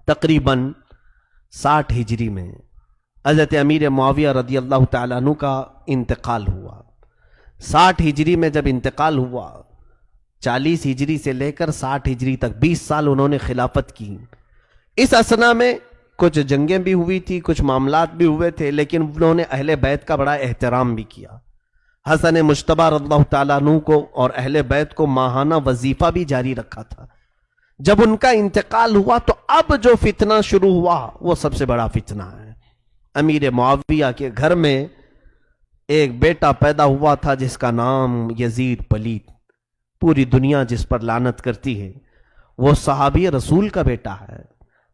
تقریباً 60 ہجری میں حضرت امیر معاویہ رضی اللہ تعالیٰ عنہ کا انتقال ہوا۔ 60 ہجری میں جب انتقال ہوا، 40 ہجری سے لے کر 60 ہجری تک 20 سال انہوں نے خلافت کی۔ اس اثنا میں کچھ جنگیں بھی ہوئی تھی، کچھ معاملات بھی ہوئے تھے، لیکن انہوں نے اہل بیت کا بڑا احترام بھی کیا۔ حسن مجتبی رضی اللہ تعالیٰ عنہ کو اور اہل بیت کو ماہانہ وظیفہ بھی جاری رکھا تھا۔ جب ان کا انتقال ہوا تو اب جو فتنہ شروع ہوا وہ سب سے بڑا فتنہ ہے۔ امیر معاویہ کے گھر میں ایک بیٹا پیدا ہوا تھا جس کا نام یزید پلیت، پوری دنیا جس پر لعنت کرتی ہے۔ وہ صحابی رسول کا بیٹا ہے،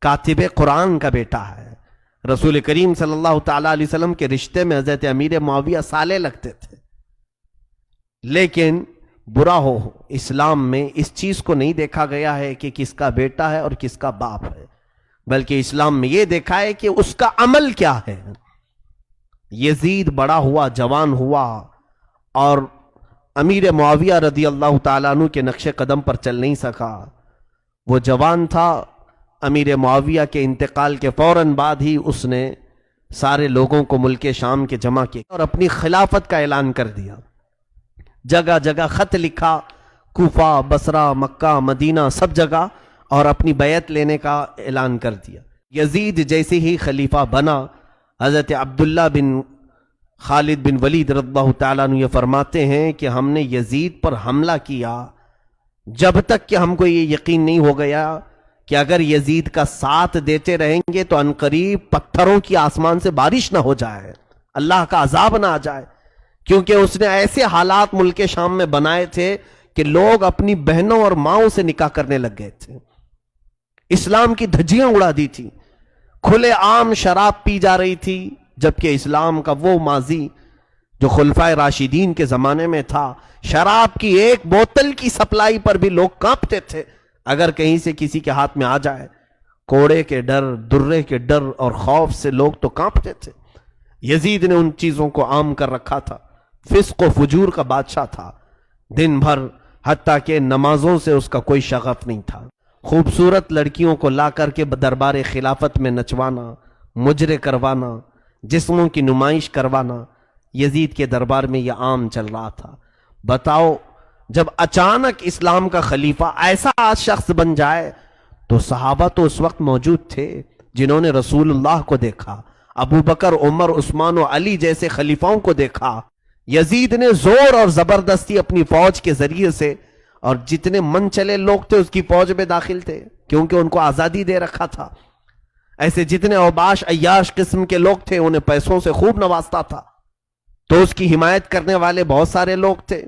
کاتب قرآن کا بیٹا ہے۔ رسول کریم صلی اللہ تعالیٰ علیہ وسلم کے رشتے میں حضرت امیر معاویہ سالے لگتے تھے، لیکن برا ہو اسلام میں اس چیز کو نہیں دیکھا گیا ہے کہ کس کا بیٹا ہے اور کس کا باپ ہے، بلکہ اسلام میں یہ دیکھا ہے کہ اس کا عمل کیا ہے۔ یزید بڑا ہوا، جوان ہوا، اور امیر معاویہ رضی اللہ تعالیٰ عنہ کے نقش قدم پر چل نہیں سکا۔ وہ جوان تھا، امیر معاویہ کے انتقال کے فوراً بعد ہی اس نے سارے لوگوں کو ملک شام کے جمع کیا اور اپنی خلافت کا اعلان کر دیا۔ جگہ جگہ خط لکھا، کوفہ، بصرہ، مکہ، مدینہ، سب جگہ، اور اپنی بیعت لینے کا اعلان کر دیا۔ یزید جیسے ہی خلیفہ بنا، حضرت عبداللہ بن خالد بن ولید رضی اللہ تعالیٰ عنہ یہ فرماتے ہیں کہ ہم نے یزید پر حملہ کیا جب تک کہ ہم کو یہ یقین نہیں ہو گیا کہ اگر یزید کا ساتھ دیتے رہیں گے تو عنقریب پتھروں کی آسمان سے بارش نہ ہو جائے، اللہ کا عذاب نہ آ جائے، کیونکہ اس نے ایسے حالات ملک شام میں بنائے تھے کہ لوگ اپنی بہنوں اور ماؤں سے نکاح کرنے لگ گئے تھے، اسلام کی دھجیاں اڑا دی تھی، کھلے عام شراب پی جا رہی تھی، جبکہ اسلام کا وہ ماضی جو خلفائے راشدین کے زمانے میں تھا، شراب کی ایک بوتل کی سپلائی پر بھی لوگ کانپتے تھے، اگر کہیں سے کسی کے ہاتھ میں آ جائے، کوڑے کے ڈر، درے کے ڈر اور خوف سے لوگ تو کانپتے تھے۔ یزید نے ان چیزوں کو عام کر رکھا تھا، فسق و فجور کا بادشاہ تھا، دن بھر حتیٰ کہ نمازوں سے اس کا کوئی شغف نہیں تھا، خوبصورت لڑکیوں کو لا کر کے دربار خلافت میں نچوانا، مجرے کروانا، جسموں کی نمائش کروانا، یزید کے دربار میں یہ عام چل رہا تھا۔ بتاؤ، جب اچانک اسلام کا خلیفہ ایسا شخص بن جائے تو صحابہ تو اس وقت موجود تھے جنہوں نے رسول اللہ کو دیکھا، ابو بکر، عمر، عثمان و علی جیسے خلیفاؤں کو دیکھا۔ یزید نے زور اور زبردستی اپنی فوج کے ذریعے سے، اور جتنے من چلے لوگ تھے اس کی فوج میں داخل تھے کیونکہ ان کو آزادی دے رکھا تھا، ایسے جتنے اوباش عیاش قسم کے لوگ تھے انہیں پیسوں سے خوب نوازتا تھا، تو اس کی حمایت کرنے والے بہت سارے لوگ تھے۔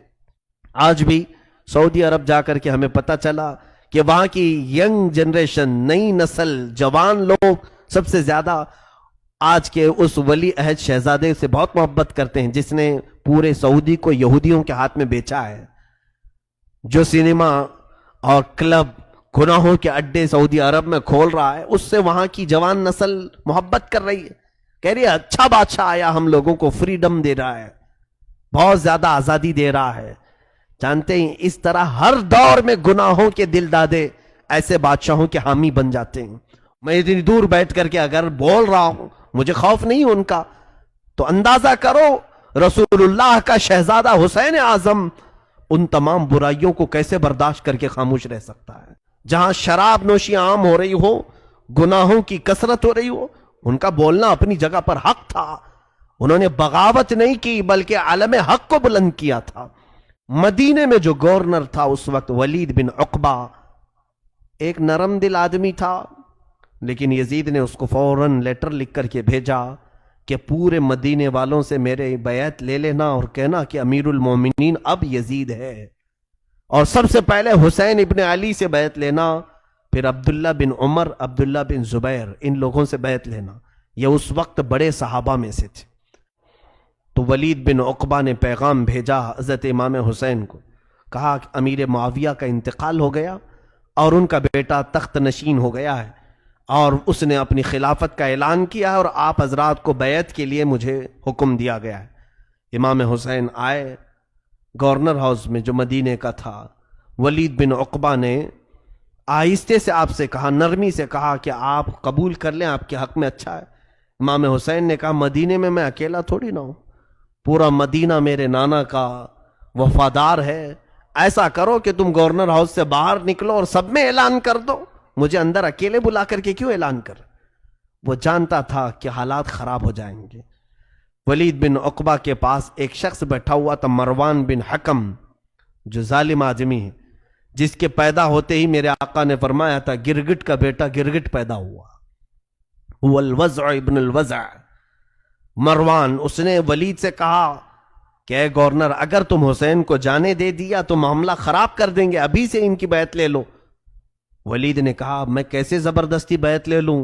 آج بھی سعودی عرب جا کر کے ہمیں پتہ چلا کہ وہاں کی ینگ جنریشن، نئی نسل، جوان لوگ سب سے زیادہ آج کے اس ولی عہد شہزادے سے بہت محبت کرتے ہیں جس نے پورے سعودی کو یہودیوں کے ہاتھ میں بیچا ہے، جو سینما اور کلب، گناہوں کے اڈے سعودی عرب میں کھول رہا ہے، اس سے وہاں کی جوان نسل محبت کر رہی ہے، کہہ رہی ہے اچھا بادشاہ آیا، ہم لوگوں کو فریڈم دے رہا ہے، بہت زیادہ آزادی دے رہا ہے۔ جانتے ہیں اس طرح ہر دور میں گناہوں کے دل دادے ایسے بادشاہوں کے حامی بن جاتے ہیں۔ میں اتنی دور بیٹھ کر کے اگر بول رہا ہوں، مجھے خوف نہیں ان کا، تو اندازہ کرو رسول اللہ کا شہزادہ حسین اعظم ان تمام برائیوں کو کیسے برداشت کر کے خاموش رہ سکتا ہے۔ جہاں شراب نوشی عام ہو رہی ہو، گناہوں کی کثرت ہو رہی ہو، ان کا بولنا اپنی جگہ پر حق تھا، انہوں نے بغاوت نہیں کی بلکہ عالم حق کو بلند کیا تھا۔ مدینے میں جو گورنر تھا اس وقت ولید بن عقبہ، ایک نرم دل آدمی تھا، لیکن یزید نے اس کو فوراً لیٹر لکھ کر کے بھیجا کہ پورے مدینے والوں سے میرے بیعت لے لینا اور کہنا کہ امیر المومنین اب یزید ہے، اور سب سے پہلے حسین ابن علی سے بیعت لینا، پھر عبداللہ بن عمر، عبداللہ بن زبیر، ان لوگوں سے بیعت لینا۔ یہ اس وقت بڑے صحابہ میں سے تھے۔ تو ولید بن عقبہ نے پیغام بھیجا حضرت امام حسین کو، کہا کہ امیر معاویہ کا انتقال ہو گیا اور ان کا بیٹا تخت نشین ہو گیا ہے، اور اس نے اپنی خلافت کا اعلان کیا ہے، اور آپ حضرات کو بیعت کے لیے مجھے حکم دیا گیا ہے۔ امام حسین آئے گورنر ہاؤس میں جو مدینے کا تھا، ولید بن عقبہ نے آہستے سے آپ سے کہا، نرمی سے کہا کہ آپ قبول کر لیں، آپ کے حق میں اچھا ہے۔ امام حسین نے کہا مدینے میں اکیلا تھوڑی نہ ہوں، پورا مدینہ میرے نانا کا وفادار ہے، ایسا کرو کہ تم گورنر ہاؤس سے باہر نکلو اور سب میں اعلان کر دو، مجھے اندر اکیلے بلا کر کے کیوں اعلان کر؟ وہ جانتا تھا کہ حالات خراب ہو جائیں گے۔ ولید بن عقبہ کے پاس ایک شخص بیٹھا ہوا تھا، مروان بن حکم، جو ظالم آدمی ہے، جس کے پیدا ہوتے ہی میرے آقا نے فرمایا تھا گرگٹ کا بیٹا گرگٹ پیدا ہوا، هو الوزع ابن الوزع۔ مروان، اس نے ولید سے کہا کہ اے گورنر، اگر تم حسین کو جانے دے دیا تو معاملہ خراب کر دیں گے، ابھی سے ان کی بیعت لے لو۔ ولید نے کہا میں کیسے زبردستی بیعت لے لوں،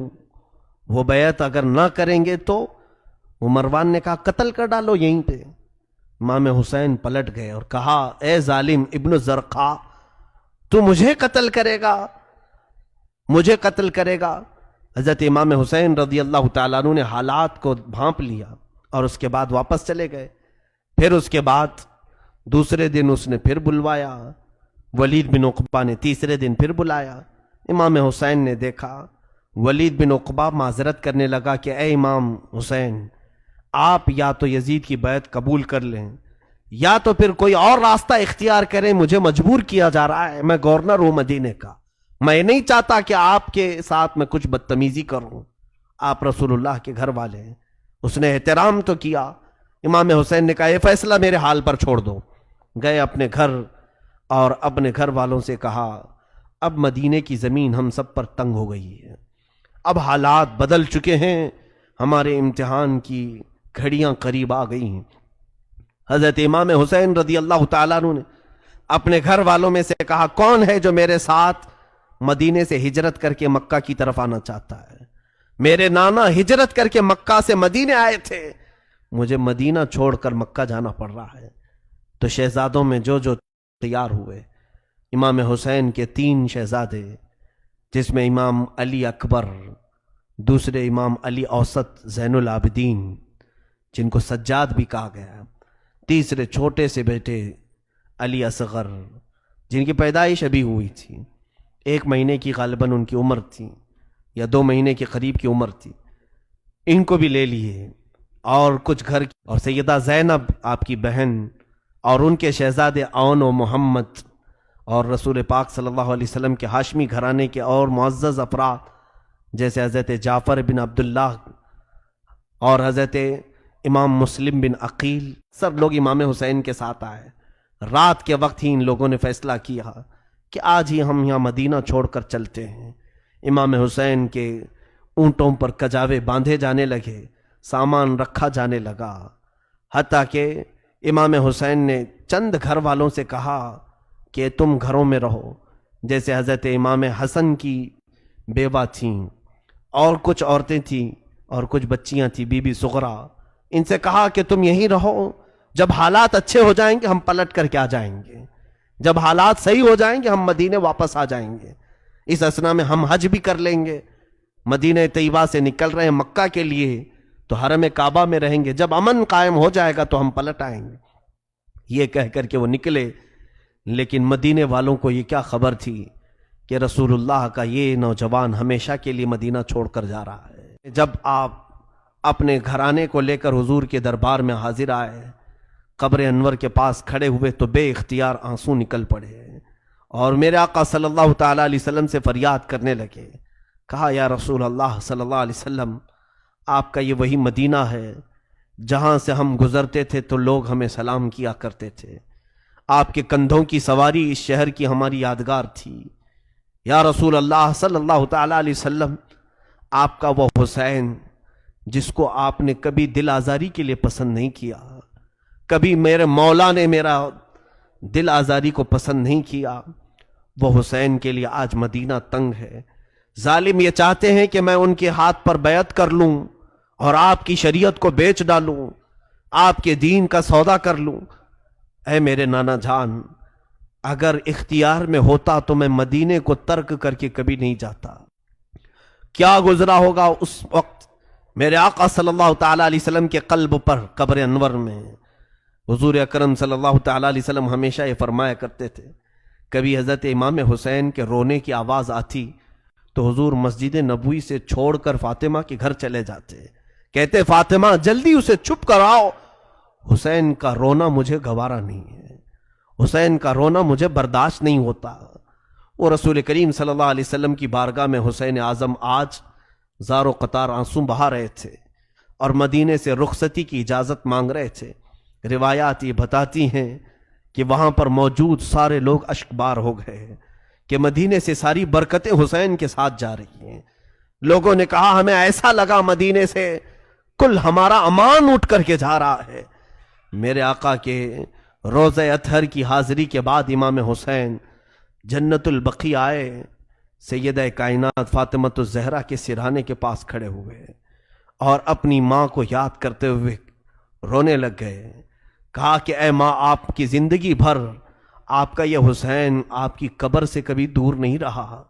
وہ بیعت اگر نہ کریں گے تو؟ وہ مروان نے کہا قتل کر ڈالو یہیں پہ۔ امام حسین پلٹ گئے اور کہا اے ظالم ابن زرقا، تو مجھے قتل کرے گا، مجھے قتل کرے گا؟ حضرت امام حسین رضی اللہ تعالیٰ عنہ نے حالات کو بھانپ لیا اور اس کے بعد واپس چلے گئے۔ پھر اس کے بعد دوسرے دن اس نے پھر بلوایا، ولید بن عقبہ نے تیسرے دن پھر بلایا۔ امام حسین نے دیکھا، ولید بن عقبہ معذرت کرنے لگا کہ اے امام حسین، آپ یا تو یزید کی بیعت قبول کر لیں یا تو پھر کوئی اور راستہ اختیار کریں، مجھے مجبور کیا جا رہا ہے، میں گورنر ہوں مدینے کا، میں نہیں چاہتا کہ آپ کے ساتھ میں کچھ بدتمیزی کروں، آپ رسول اللہ کے گھر والے ہیں۔ اس نے احترام تو کیا۔ امام حسین نے کہا یہ فیصلہ میرے حال پر چھوڑ دو۔ گئے اپنے گھر اور اپنے گھر والوں سے کہا اب مدینے کی زمین ہم سب پر تنگ ہو گئی ہے، اب حالات بدل چکے ہیں، ہمارے امتحان کی گھڑیاں قریب آ گئی ہیں۔ حضرت امام حسین رضی اللہ تعالیٰ عنہ نے اپنے گھر والوں میں سے کہا کون ہے جو میرے ساتھ مدینے سے ہجرت کر کے مکہ کی طرف آنا چاہتا ہے؟ میرے نانا ہجرت کر کے مکہ سے مدینے آئے تھے، مجھے مدینہ چھوڑ کر مکہ جانا پڑ رہا ہے۔ تو شہزادوں میں جو تیار ہوئے، امام حسین کے 3 شہزادے، جس میں امام علی اکبر، دوسرے امام علی اوسط زین العابدین جن کو سجاد بھی کہا گیا، تیسرے چھوٹے سے بیٹے علی اصغر جن کی پیدائش ابھی ہوئی تھی، 1 مہینے کی غالباً ان کی عمر تھی یا 2 مہینے کے قریب کی عمر تھی، ان کو بھی لے لیے، اور کچھ گھر کی، اور سیدہ زینب آپ کی بہن، اور ان کے شہزادے اون و محمد، اور رسول پاک صلی اللہ علیہ وسلم کے ہاشمی گھرانے کے اور معزز افراد جیسے حضرت جعفر بن عبداللہ اور حضرت امام مسلم بن عقیل، سب لوگ امام حسین کے ساتھ آئے۔ رات کے وقت ہی ان لوگوں نے فیصلہ کیا کہ آج ہی ہم یہاں مدینہ چھوڑ کر چلتے ہیں۔ امام حسین کے اونٹوں پر کجاوے باندھے جانے لگے، سامان رکھا جانے لگا، حتیٰ کہ امام حسین نے چند گھر والوں سے کہا کہ تم گھروں میں رہو، جیسے حضرت امام حسن کی بیوہ تھیں اور کچھ عورتیں تھیں اور کچھ بچیاں تھیں، بی بی صغرا، ان سے کہا کہ تم یہیں رہو، جب حالات اچھے ہو جائیں گے ہم پلٹ کر کے آ جائیں گے، جب حالات صحیح ہو جائیں گے ہم مدینے واپس آ جائیں گے، اس اثنا میں ہم حج بھی کر لیں گے، مدینہ طیبہ سے نکل رہے ہیں مکہ کے لیے تو حرم کعبہ میں رہیں گے، جب امن قائم ہو جائے گا تو ہم پلٹ آئیں گے۔ یہ کہہ کر کے وہ نکلے، لیکن مدینے والوں کو یہ کیا خبر تھی کہ رسول اللہ کا یہ نوجوان ہمیشہ کے لیے مدینہ چھوڑ کر جا رہا ہے۔ جب آپ اپنے گھرانے کو لے کر حضور کے دربار میں حاضر آئے، قبر انور کے پاس کھڑے ہوئے تو بے اختیار آنسو نکل پڑے اور میرے آقا صلی اللہ تعالیٰ علیہ وسلم سے فریاد کرنے لگے، کہا یا رسول اللہ صلی اللہ علیہ وسلم، آپ کا یہ وہی مدینہ ہے جہاں سے ہم گزرتے تھے تو لوگ ہمیں سلام کیا کرتے تھے، آپ کے کندھوں کی سواری اس شہر کی ہماری یادگار تھی، یا رسول اللہ صلی اللہ تعالیٰ علیہ وسلم، آپ کا وہ حسین جس کو آپ نے کبھی دل آزاری کے لیے پسند نہیں کیا، کبھی میرے مولا نے میرا دل آزاری کو پسند نہیں کیا، وہ حسین کے لیے آج مدینہ تنگ ہے، ظالم یہ چاہتے ہیں کہ میں ان کے ہاتھ پر بیعت کر لوں اور آپ کی شریعت کو بیچ ڈالوں، آپ کے دین کا سودا کر لوں۔ اے میرے نانا جان، اگر اختیار میں ہوتا تو میں مدینے کو ترک کر کے کبھی نہیں جاتا۔ کیا گزرا ہوگا اس وقت میرے آقا صلی اللہ تعالیٰ علیہ وسلم کے قلب پر قبر انور میں۔ حضور اکرم صلی اللہ تعالیٰ علیہ وسلم ہمیشہ یہ فرمایا کرتے تھے کبھی حضرت امام حسین کے رونے کی آواز آتی تو حضور مسجد نبوی سے چھوڑ کر فاطمہ کے گھر چلے جاتے، کہتے فاطمہ جلدی اسے چپ کراؤ، حسین کا رونا مجھے گوارا نہیں ہے، حسین کا رونا مجھے برداشت نہیں ہوتا۔ وہ رسول کریم صلی اللہ علیہ وسلم کی بارگاہ میں حسین اعظم آج زار و قطار آنسو بہا رہے تھے اور مدینے سے رخصتی کی اجازت مانگ رہے تھے۔ روایات یہ بتاتی ہیں کہ وہاں پر موجود سارے لوگ اشکبار ہو گئے کہ مدینے سے ساری برکتیں حسین کے ساتھ جا رہی ہیں۔ لوگوں نے کہا ہمیں ایسا لگا مدینے سے کل ہمارا امان اٹھ کر کے جا رہا ہے۔ میرے آقا کے روضہ اطہر کی حاضری کے بعد امام حسین جنت البقیع آئے، سیدہ کائنات فاطمۃ الزہرا کے سرہانے کے پاس کھڑے ہوئے اور اپنی ماں کو یاد کرتے ہوئے رونے لگ گئے۔ کہا کہ اے ماں، آپ کی زندگی بھر آپ کا یہ حسین آپ کی قبر سے کبھی دور نہیں رہا،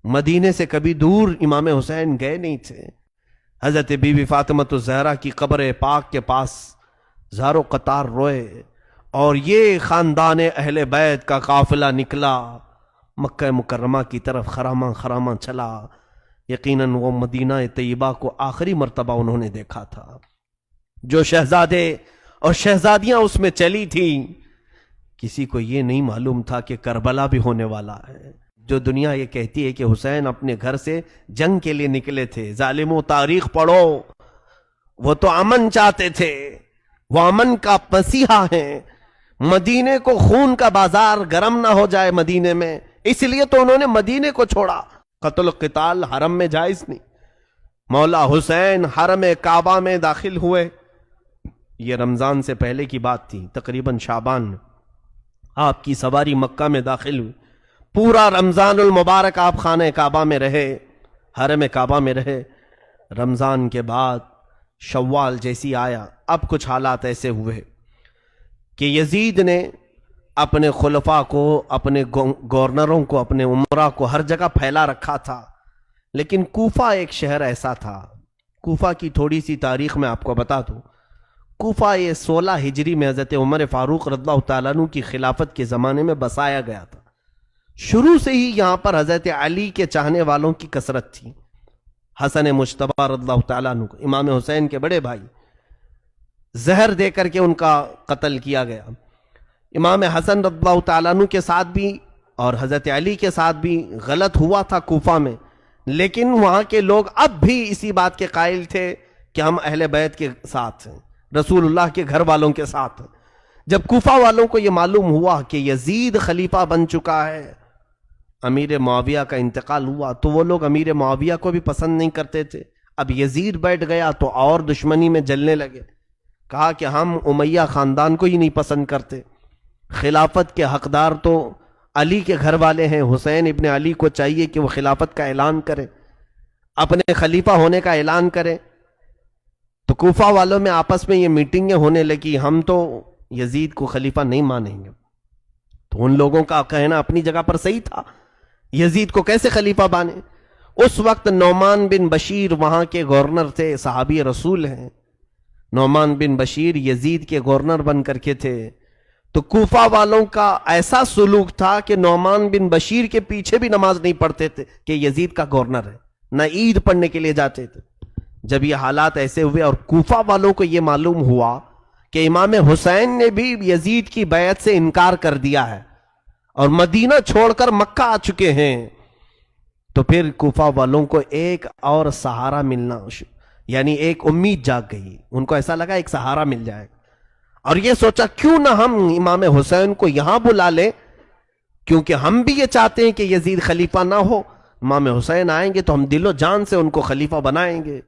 مدینے سے کبھی دور امام حسین گئے نہیں تھے۔ حضرت بی بی فاطمۃ الزہرا کی قبر پاک کے پاس زارو قطار روئے اور یہ خاندان اہل بیت کا قافلہ نکلا، مکہ مکرمہ کی طرف خراما خراما چلا۔ یقیناً وہ مدینہ طیبہ کو آخری مرتبہ انہوں نے دیکھا تھا۔ جو شہزادے اور شہزادیاں اس میں چلی تھیں، کسی کو یہ نہیں معلوم تھا کہ کربلا بھی ہونے والا ہے۔ جو دنیا یہ کہتی ہے کہ حسین اپنے گھر سے جنگ کے لیے نکلے تھے، ظالموں تاریخ پڑھو، وہ تو امن چاہتے تھے، وہ امن کا مسیحا ہیں۔ مدینے کو خون کا بازار گرم نہ ہو جائے مدینے میں، اس لیے تو انہوں نے مدینے کو چھوڑا۔ قتل و قتال حرم میں جائز نہیں۔ مولا حسین حرم کعبہ میں داخل ہوئے، یہ رمضان سے پہلے کی بات تھی، تقریباً شعبان میں آپ کی سواری مکہ میں داخل ہوئی۔ پورا رمضان المبارک آپ خانہ کعبہ میں رہے، حرم کعبہ میں رہے۔ رمضان کے بعد شوال جیسی آیا، اب کچھ حالات ایسے ہوئے کہ یزید نے اپنے خلفاء کو، اپنے گورنروں کو، اپنے امراء کو ہر جگہ پھیلا رکھا تھا، لیکن کوفہ ایک شہر ایسا تھا۔ کوفہ کی تھوڑی سی تاریخ میں آپ کو بتا دوں۔ کوفہ یہ 16 ہجری میں حضرت عمر فاروق رضی اللہ تعالیٰ عنہ کی خلافت کے زمانے میں بسایا گیا تھا۔ شروع سے ہی یہاں پر حضرت علی کے چاہنے والوں کی کثرت تھی۔ حسن مجتبی رضی اللہ تعالیٰ عنہ کو، امام حسین کے بڑے بھائی، زہر دے کر کے ان کا قتل کیا گیا۔ امام حسن رضی اللہ تعالیٰ عنہ کے ساتھ بھی اور حضرت علی کے ساتھ بھی غلط ہوا تھا کوفہ میں، لیکن وہاں کے لوگ اب بھی اسی بات کے قائل تھے کہ ہم اہل بیت کے ساتھ ہیں، رسول اللہ کے گھر والوں کے ساتھ ہیں۔ جب کوفہ والوں کو یہ معلوم ہوا کہ یزید خلیفہ بن چکا ہے، امیر معاویہ کا انتقال ہوا، تو وہ لوگ امیر معاویہ کو بھی پسند نہیں کرتے تھے۔ اب یزید بیٹھ گیا تو اور دشمنی میں جلنے لگے۔ کہا کہ ہم امیہ خاندان کو ہی نہیں پسند کرتے، خلافت کے حقدار تو علی کے گھر والے ہیں، حسین ابن علی کو چاہیے کہ وہ خلافت کا اعلان کرے، اپنے خلیفہ ہونے کا اعلان کرے۔ تو کوفہ والوں میں آپس میں یہ میٹنگیں ہونے لگی، ہم تو یزید کو خلیفہ نہیں مانیں گے۔ تو ان لوگوں کا کہنا اپنی جگہ پر صحیح تھا، یزید کو کیسے خلیفہ بانے۔ اس وقت نعمان بن بشیر وہاں کے گورنر تھے، صحابی رسول ہیں۔ نعمان بن بشیر یزید کے گورنر بن کر کے تھے، تو کوفہ والوں کا ایسا سلوک تھا کہ نعمان بن بشیر کے پیچھے بھی نماز نہیں پڑھتے تھے کہ یزید کا گورنر ہے، نہ عید پڑھنے کے لیے جاتے تھے۔ جب یہ حالات ایسے ہوئے اور کوفہ والوں کو یہ معلوم ہوا کہ امام حسین نے بھی یزید کی بیعت سے انکار کر دیا ہے اور مدینہ چھوڑ کر مکہ آ چکے ہیں، تو پھر کوفہ والوں کو ایک اور سہارا ملنا، یعنی ایک امید جاگ گئی۔ ان کو ایسا لگا ایک سہارا مل جائے گا، اور یہ سوچا کیوں نہ ہم امام حسین کو یہاں بلا لیں، کیونکہ ہم بھی یہ چاہتے ہیں کہ یزید خلیفہ نہ ہو۔ امام حسین آئیں گے تو ہم دل و جان سے ان کو خلیفہ بنائیں گے۔